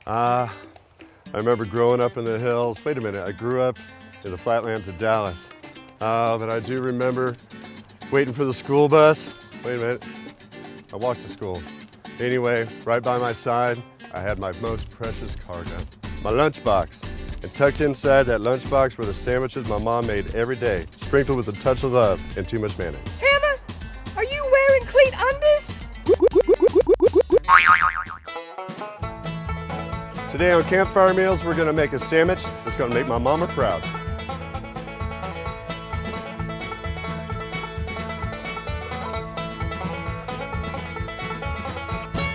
I remember growing up in the hills. Wait a minute, I grew up in the flatlands of Dallas. But I do remember waiting for the school bus. Wait a minute, I walked to school. Anyway, right by my side, I had my most precious cargo, my lunchbox. And tucked inside that lunchbox were the sandwiches my mom made every day, sprinkled with a touch of love and too much mayonnaise. Hammer, are you wearing clean undies? Today on Campfire Meals, we're gonna make a sandwich that's gonna make my mama proud.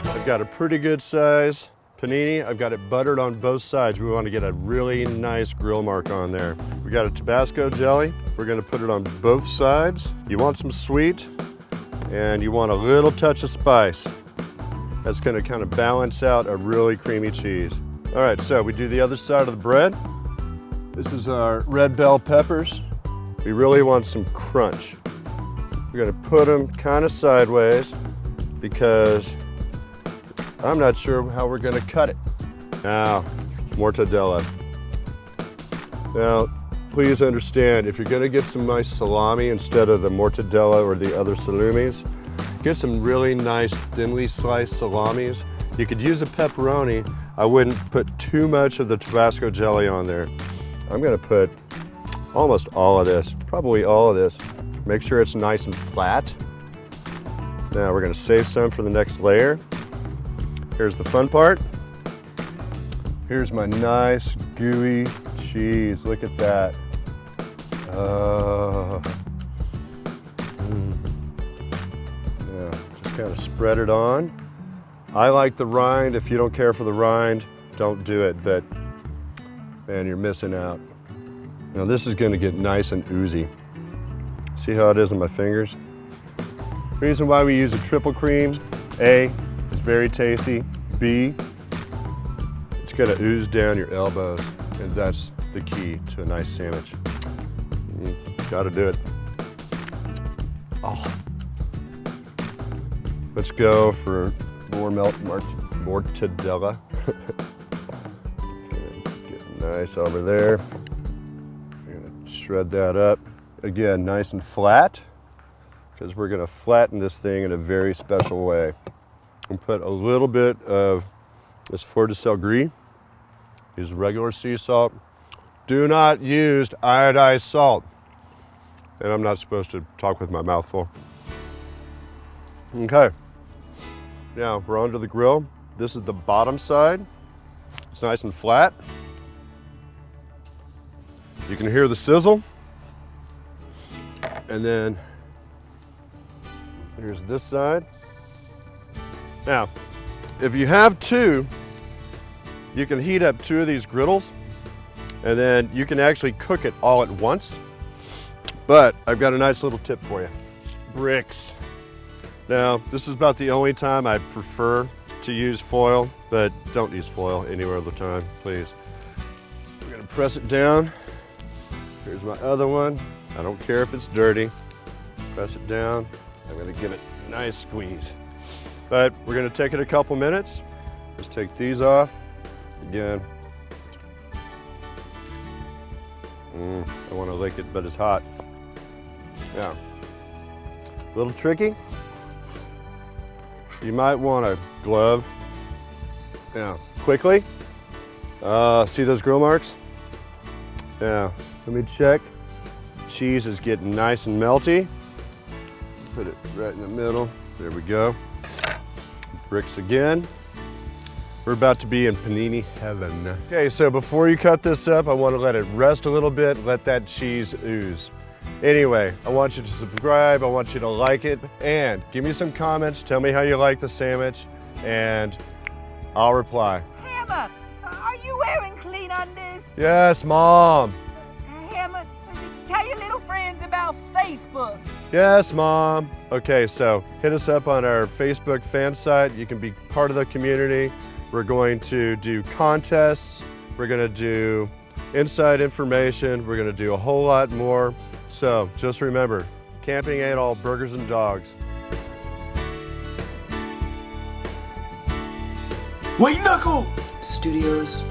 I've got a pretty good size panini. I've got it buttered on both sides. We want to get a really nice grill mark on there. We got a Tabasco jelly. We're going to put it on both sides. You want some sweet and you want a little touch of spice. That's going to kind of balance out a really creamy cheese. All right, so we do the other side of the bread. This is our red bell peppers. We really want some crunch. We're going to put them kind of sideways because I'm not sure how we're gonna cut it. Now, mortadella. Now, please understand, if you're gonna get some nice salami instead of the mortadella or the other salamis, get some really nice thinly sliced salamis. You could use a pepperoni. I wouldn't put too much of the Tabasco jelly on there. I'm gonna put almost all of this, probably all of this. Make sure it's nice and flat. Now we're gonna save some for the next layer. Here's the fun part. Here's my nice gooey cheese. Look at that. Yeah, just kind of spread it on. I like the rind. If you don't care for the rind, don't do it, but man, you're missing out. Now this is gonna get nice and oozy. See how it is on my fingers? Reason why we use a triple cream, A, it's very tasty. B, it's gonna ooze down your elbows, and that's the key to a nice sandwich. You gotta do it. Oh. Let's go for more mortadella. Get nice over there. I'm gonna shred that up. Again, nice and flat, because we're gonna flatten this thing in a very special way. And put a little bit of this fleur de sel gris. Use regular sea salt. Do not use iodized salt. And I'm not supposed to talk with my mouth full. Okay. Now we're onto the grill. This is the bottom side. It's nice and flat. You can hear the sizzle. And then here's this side. Now, if you have two, you can heat up two of these griddles and then you can actually cook it all at once. But I've got a nice little tip for you. Bricks. Now, this is about the only time I prefer to use foil, but don't use foil anywhere other time, please. We're gonna press it down. Here's my other one. I don't care if it's dirty. Press it down. I'm gonna give it a nice squeeze. But we're gonna take it a couple minutes. Just take these off. Again. I wanna lick it, but it's hot. Yeah. A little tricky. You might want a glove. Yeah, quickly. See those grill marks? Yeah, let me check. Cheese is getting nice and melty. Put it right in the middle. There we go. Bricks again. We're about to be in panini heaven. Okay, so before you cut this up, I want to let it rest a little bit, let that cheese ooze. Anyway, I want you to subscribe, I want you to like it, and give me some comments, tell me how you like the sandwich, and I'll reply. Hammer, are you wearing clean undies? Yes, Mom. Hammer, tell your little friends about Facebook. Yes, Mom. Okay, so hit us up on our Facebook fan site. You can be part of the community. We're going to do contests. We're going to do inside information. We're going to do a whole lot more. So just remember, camping ain't all burgers and dogs. White Knuckle Studios.